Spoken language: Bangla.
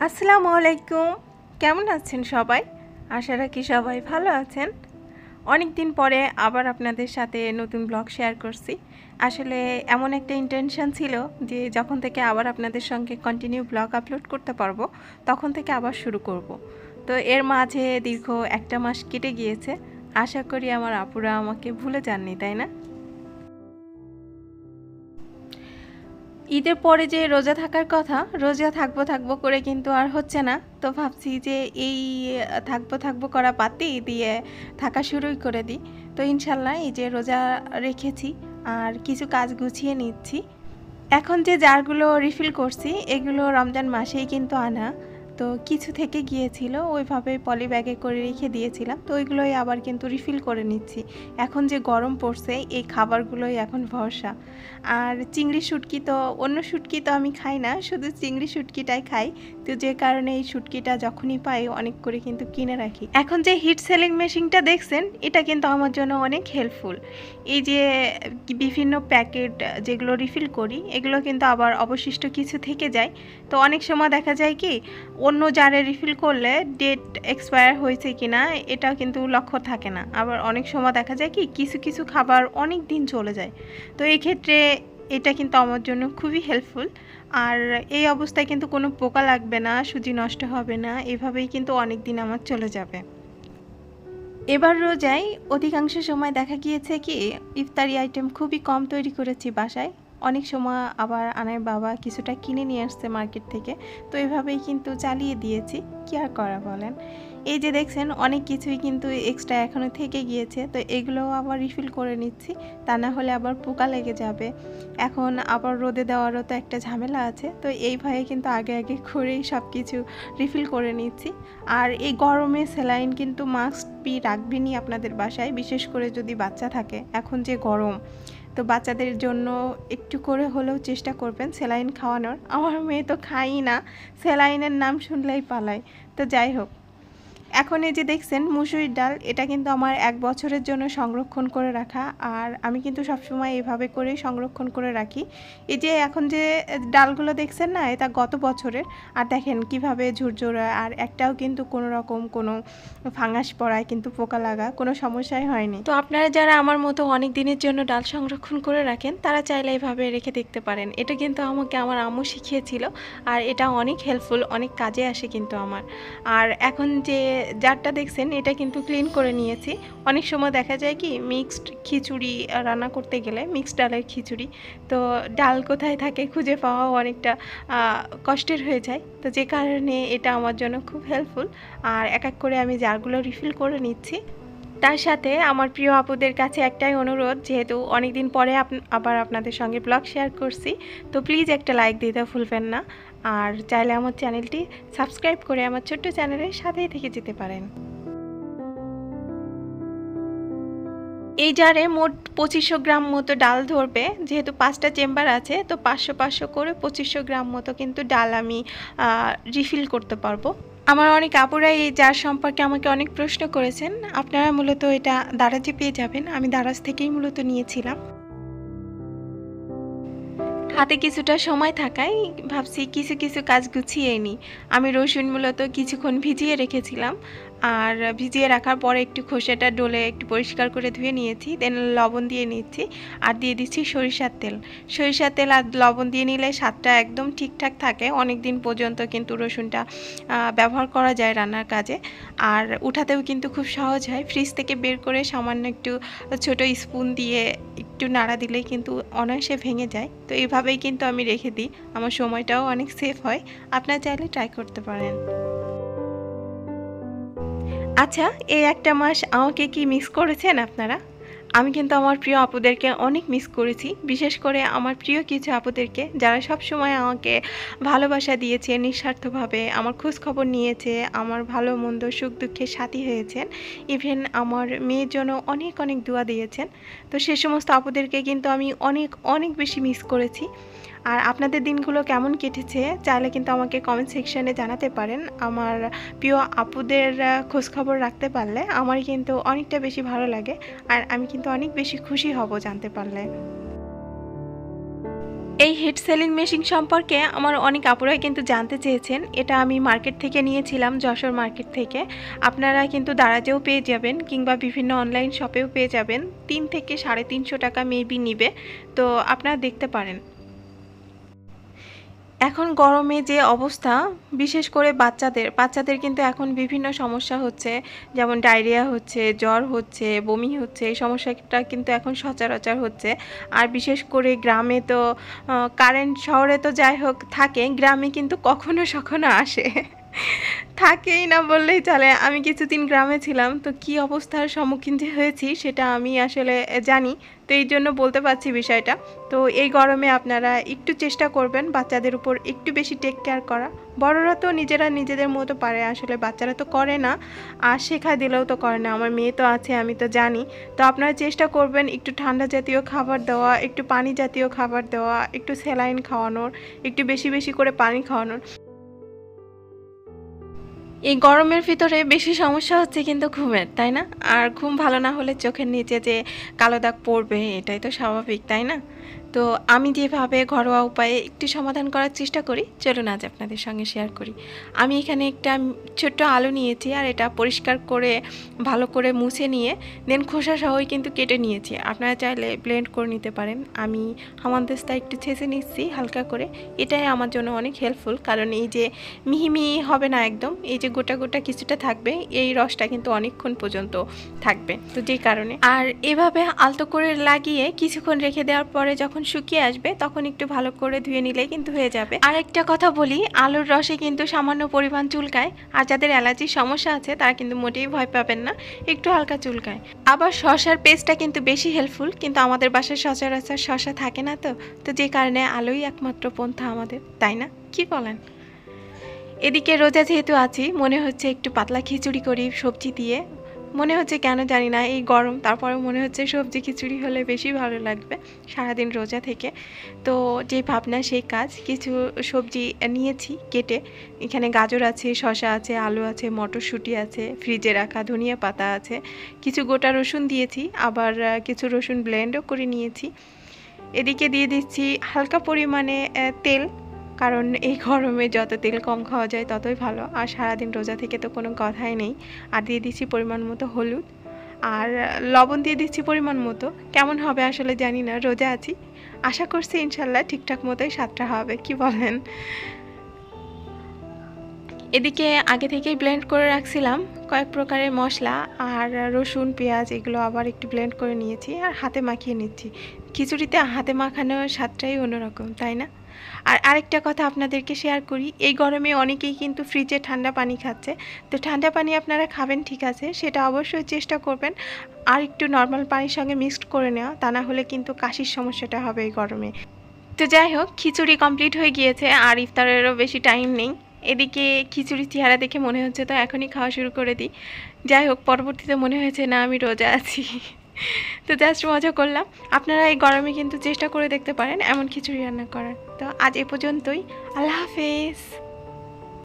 আসসালামু আলাইকুম। কেমন আছেন সবাই? আশা রাখি সবাই ভালো আছেন। অনেক দিন পরে আবার আপনাদের সাথে নতুন ব্লগ শেয়ার করছি। আসলে এমন একটা ইন্টেনশন ছিল যে যখন থেকে আবার আপনাদের সঙ্গে কন্টিনিউ ব্লগ আপলোড করতে পারবো তখন থেকে আবার শুরু করব। তো এর মাঝে দীর্ঘ একটা মাস কেটে গিয়েছে। আশা করি আমার আপুরা আমাকে ভুলে যাননি, তাই না? ঈদের পরে যে রোজা থাকার কথা, রোজা থাকবো থাকবো করে কিন্তু আর হচ্ছে না। তো ভাবছি যে এই থাকবো থাকবো করা বাতি দিয়ে থাকা শুরুই করে দিই। তো ইনশাল্লাহ এই যে রোজা রেখেছি আর কিছু কাজ গুছিয়ে নিচ্ছি। এখন যে জারগুলো রিফিল করছি এগুলো রমজান মাসেই কিন্তু আনা। তো কিছু থেকে গিয়েছিল, ওইভাবে পলি ব্যাগে করে রেখে দিয়েছিলাম। তো ওইগুলোই আবার কিন্তু রিফিল করে নিচ্ছি। এখন যে গরম পড়ছে এই খাবারগুলোই এখন ভরসা। আর চিংড়ি শুটকি তো অন্য শুটকি তো আমি খাই না, শুধু চিংড়ি শুটকিটাই খাই। তো যে কারণে এই শুটকিটা যখনই পাই অনেক করে কিন্তু কিনে রাখি। এখন যে হিট সেলিং মেশিনটা দেখছেন এটা কিন্তু আমার জন্য অনেক হেল্পফুল। এই যে বিভিন্ন প্যাকেট যেগুলো রিফিল করি এগুলো কিন্তু আবার অবশিষ্ট কিছু থেকে যায়। তো অনেক সময় দেখা যায় কি অন্য জারে রিফিল করলে ডেট এক্সপায়ার হয়েছে কিনা এটাও কিন্তু লক্ষ্য থাকে না। আবার অনেক সময় দেখা যায় কি কিছু কিছু খাবার অনেক দিন চলে যায়। তো এই ক্ষেত্রে এটা কিন্তু আমার জন্য খুবই হেল্পফুল। আর এই অবস্থায় কিন্তু কোনো পোকা লাগবে না, সুজি নষ্ট হবে না, এভাবেই কিন্তু অনেক দিন আমার চলে যাবে। এবার রোজায় অধিকাংশ সময় দেখা গিয়েছে কি ইফতারি আইটেম খুবই কম তৈরি করেছি বাসায়। অনেক সময় আবার আনার বাবা কিছুটা কিনে নিয়ে আসছে মার্কেট থেকে। তো এভাবেই কিন্তু চালিয়ে দিয়েছি, কি আর করা বলেন। এই যে দেখছেন অনেক কিছুই কিন্তু এক্সট্রা এখনও থেকে গিয়েছে। তো এগুলোও আবার রিফিল করে নিচ্ছি, তা না হলে আবার পোকা লেগে যাবে। এখন আবার রোদে দেওয়ারও তো একটা ঝামেলা আছে। তো এই ভয়ে কিন্তু আগে আগে করেই সব কিছু রিফিল করে নিচ্ছি। আর এই গরমে স্যালাইন কিন্তু মাস্ট বি রাখবেনই আপনাদের বাসায়, বিশেষ করে যদি বাচ্চা থাকে। এখন যে গরম, তো বাচ্চাদের জন্য একটু করে হলেও চেষ্টা করবেন স্যালাইন খাওয়ানোর। আমার মেয়ে তো খাই না, স্যালাইনের নাম শুনলেই পালায়। তো যাই হোক, এখন এই যে দেখছেন মুসুরির ডাল, এটা কিন্তু আমার 1 বছরের জন্য সংরক্ষণ করে রাখা। আর আমি কিন্তু সবসময় এভাবে করেই সংরক্ষণ করে রাখি। এই যে এখন যে ডালগুলো দেখছেন না, এটা গত বছরের। আর দেখেন কিভাবে ঝুরঝুরে, আর একটাও কিন্তু কোনো রকম কোনো ফাঙ্গাস পড়ায় কিন্তু পোকা লাগা কোনো সমস্যাই হয়নি। তো আপনারা যারা আমার মতো অনেক দিনের জন্য ডাল সংরক্ষণ করে রাখেন তারা চাইলে এভাবে রেখে দেখতে পারেন। এটা কিন্তু আমাকে আমার আম্মু শিখিয়েছিল। আর এটা অনেক হেল্পফুল, অনেক কাজে আসে কিন্তু আমার। আর এখন যে জারটা দেখছেন এটা কিন্তু ক্লিন করে নিয়েছি। অনেক সময় দেখা যায় কি মিক্সড খিচুড়ি রান্না করতে গেলে, মিক্সড ডালের খিচুড়ি, তো ডাল কোথায় থাকে খুঁজে পাওয়াও অনেকটা কষ্টের হয়ে যায়। তো যে কারণে এটা আমার জন্য খুব হেল্পফুল। আর এক এক করে আমি জারগুলো রিফিল করে নিচ্ছি। তার সাথে আমার প্রিয় আপুদের কাছে একটাই অনুরোধ, যেহেতু অনেক দিন পরে আবার আপনাদের সঙ্গে ব্লগ শেয়ার করছি, তো প্লিজ একটা লাইক দিতে ভুলবেন না। আর চাইলে আমার চ্যানেলটি সাবস্ক্রাইব করে আমার ছোট্ট চ্যানেলের সাথেই থেকে যেতে পারেন। এই জারে মোট 2500 গ্রাম মতো ডাল ধরবে। যেহেতু 5টা চেম্বার আছে, তো 500 500 করে 2500 গ্রাম মতো কিন্তু ডাল আমি রিফিল করতে পারবো। আমার অনেক আপুরাই এই জার সম্পর্কে আমাকে অনেক প্রশ্ন করেছেন। আপনারা মূলত এটা দারাজে পেয়ে যাবেন, আমি দারাজ থেকেই মূলত নিয়েছিলাম। হাতে কিছুটা সময় থাকায় ভাবছি কিছু কিছু কাজ গুছিয়ে নিই। আমি রসুন মূলত কিছুক্ষণ ভিজিয়ে রেখেছিলাম। আর ভিজিয়ে রাখার পরে একটু খোসাটা ডলে একটু পরিষ্কার করে ধুয়ে নিয়েছি, দেন লবণ দিয়ে নিচ্ছি। আর দিয়ে দিচ্ছি সরিষার তেল। সরিষার তেল আর লবণ দিয়ে নিলে স্বাদটা একদম ঠিকঠাক থাকে, অনেক দিন পর্যন্ত কিন্তু রসুনটা ব্যবহার করা যায় রান্নার কাজে। আর উঠাতেও কিন্তু খুব সহজ হয়, ফ্রিজ থেকে বের করে সামান্য একটু ছোট স্পুন দিয়ে একটু নাড়া দিলেই কিন্তু অনায়াসে ভেঙে যায়। তো এইভাবেই কিন্তু আমি রেখে দিই, আমার সময়টাও অনেক সেভ হয়। আপনারা চাইলে ট্রাই করতে পারেন। আচ্ছা, এই একটা মাস আমাকে কি মিস করেছেন আপনারা? আমি কিন্তু আমার প্রিয় আপুদেরকে অনেক মিস করেছি, বিশেষ করে আমার প্রিয় কিছু আপুদেরকে যারা সব সময় আমাকে ভালোবাসা দিয়েছে, নিঃস্বার্থভাবে আমার খোঁজ খবর নিয়েছে, আমার ভালো মন্দ সুখ দুঃখের সাথী হয়েছেন, ইভেন আমার মেয়ের জন্য অনেক অনেক দোয়া দিয়েছেন। তো সে সমস্ত আপুদেরকে কিন্তু আমি অনেক অনেক বেশি মিস করেছি। আর আপনাদের দিনগুলো কেমন কেটেছে চাইলে কিন্তু আমাকে কমেন্ট সেকশনে জানাতে পারেন। আমার প্রিয় আপুদের খোঁজখবর রাখতে পারলে আমার কিন্তু অনেকটা বেশি ভালো লাগে। আর আমি কিন্তু অনেক বেশি খুশি হব জানতে পারলে। এই হিট সেলিং মেশিন সম্পর্কে আমার অনেক আপুরাই কিন্তু জানতে চেয়েছেন। এটা আমি মার্কেট থেকে নিয়েছিলাম, যশোর মার্কেট থেকে। আপনারা কিন্তু দারাজেও পেয়ে যাবেন কিংবা বিভিন্ন অনলাইন শপেও পেয়ে যাবেন। 3 থেকে 350 টাকা মেবি নিবে, তো আপনারা দেখতে পারেন। এখন গরমে যে অবস্থা, বিশেষ করে বাচ্চাদের কিন্তু এখন বিভিন্ন সমস্যা হচ্ছে, যেমন ডায়রিয়া হচ্ছে, জ্বর হচ্ছে, বমি হচ্ছে। এই সমস্যাটা কিন্তু এখন সচরাচর হচ্ছে। আর বিশেষ করে গ্রামে তো কারেন্ট, শহরে তো যাই হোক থাকে, গ্রামে কিন্তু কখনো সখনো আসে থাকেই না বললেই চলে। আমি কিছুদিন গ্রামে ছিলাম, তো কি অবস্থার সম্মুখীন যে হয়েছি সেটা আমি আসলে জানি, তো এই জন্য বলতে পারছি বিষয়টা। তো এই গরমে আপনারা একটু চেষ্টা করবেন বাচ্চাদের উপর একটু বেশি টেক কেয়ার করা। বড়রা তো নিজেদের মতো পারে, আসলে বাচ্চারা তো করে না, আর শেখা দিলেও তো করে না। আমার মেয়ে তো আছে, আমি তো জানি। তো আপনারা চেষ্টা করবেন একটু ঠান্ডা জাতীয় খাবার দেওয়া, একটু পানি জাতীয় খাবার দেওয়া, একটু স্যালাইন খাওয়ানোর, একটু বেশি বেশি করে পানি খাওয়ানোর। এই গরমের ভিতরে বেশি সমস্যা হচ্ছে কিন্তু ঘুমের, তাই না? আর ঘুম ভালো না হলে চোখের নিচে যে কালো দাগ পড়বে, এটাই তো স্বাভাবিক, তাই না? তো আমি যেভাবে ঘরোয়া উপায়ে একটু সমাধান করার চেষ্টা করি, চলুন আজ আপনাদের সঙ্গে শেয়ার করি। আমি এখানে একটা ছোট্ট আলু নিয়েছি, আর এটা পরিষ্কার করে ভালো করে মুছে নিয়ে দেন খোসা সহই কিন্তু কেটে নিয়েছি। আপনারা চাইলে ব্লেন্ড করে নিতে পারেন। আমি হামানদিস্তা একটু ছেঁচে নিচ্ছি হালকা করে। এটাই আমার জন্য অনেক হেল্পফুল, কারণ এই যে মিহি মিহি হবে না একদম, এই যে গোটা গোটা কিছুটা থাকবে, এই রসটা কিন্তু অনেকক্ষণ পর্যন্ত থাকবে, তো যেই কারণে। আর এভাবে আলতো করে লাগিয়ে কিছুক্ষণ রেখে দেওয়ার পরে যখন শুকিয়ে আসবে, তখন একটু ভালো করে ধুয়ে নিলেই কিন্তু হয়ে যাবে। আর একটা কথা বলি, আলুর রসে কিন্তু সামান্য পরিমাণ চুলকায়, আর যাদের অ্যালার্জির সমস্যা আছে তারা কিন্তু মোটেই ভয় পাবেন না, একটু হালকা চুলকায়। আবার শসার পেস্টটা কিন্তু বেশি হেল্পফুল, কিন্তু আমাদের বাসায় সচরাচর শসা থাকে না, তো যে কারণে আলুই একমাত্র পন্থা আমাদের, তাই না? কি বলেন? এদিকে রোজা যেহেতু আছি, মনে হচ্ছে একটু পাতলা খিচুড়ি করি সবজি দিয়ে। মনে হচ্ছে, কেন জানি না, এই গরম, তারপরে মনে হচ্ছে সবজি খিচুড়ি হলে বেশি ভালো লাগবে সারাদিন রোজা থেকে। তো যে ভাবনা সেই কাজ। কিছু সবজি নিয়েছি কেটে, এখানে গাজর আছে, শসা আছে, আলু আছে, মটরশুঁটি আছে, ফ্রিজে রাখা ধনিয়া পাতা আছে, কিছু গোটা রসুন দিয়েছি, আবার কিছু রসুন ব্লেন্ডও করে নিয়েছি। এদিকে দিয়ে দিচ্ছি হালকা পরিমাণে তেল, কারণ এই গরমে যত তেল কম খাওয়া যায় ততই ভালো, আর সারাদিন রোজা থেকে তো কোনো কথাই নেই। আর দিয়ে দিচ্ছি পরিমাণ মতো হলুদ, আর লবণ দিয়ে দিচ্ছি পরিমাণ মতো। কেমন হবে আসলে জানি না, রোজা আছি, আশা করছি ইনশাল্লাহ ঠিকঠাক মতোই স্বাদটা হবে, কি বলেন? এদিকে আগে থেকেই ব্লেন্ড করে রাখছিলাম কয়েক প্রকারের মশলা, আর রসুন পেঁয়াজ এগুলো আবার একটু ব্লেন্ড করে নিয়েছি, আর হাতে মাখিয়ে নিচ্ছি। খিচুড়িতে হাতে মাখানোর স্বাদটাই অন্যরকম, তাই না? আর আরেকটা কথা আপনাদেরকে শেয়ার করি, এই গরমে অনেকেই কিন্তু ফ্রিজে ঠান্ডা পানি খাচ্ছে। তো ঠান্ডা পানি আপনারা খাবেন ঠিক আছে, সেটা অবশ্যই চেষ্টা করবেন আর একটু নর্মাল পানির সঙ্গে মিক্সড করে নেওয়া, তা না হলে কিন্তু কাশির সমস্যাটা হবে এই গরমে। তো যাই হোক, খিচুড়ি কমপ্লিট হয়ে গিয়েছে, আর ইফতারেরও বেশি টাইম নেই। এদিকে খিচুড়ির চেহারা দেখে মনে হচ্ছে তো এখনই খাওয়া শুরু করে দিই। যাই হোক, পরবর্তীতে মনে হয়েছে না, আমি রোজা আছি তো জাস্ট মজা করলাম। আপনারা এই গরমে কিন্তু চেষ্টা করে দেখতে পারেন এমন খিচুড়ি রান্না করার। তো আজ এ পর্যন্তই, আল্লাহ হাফেজ।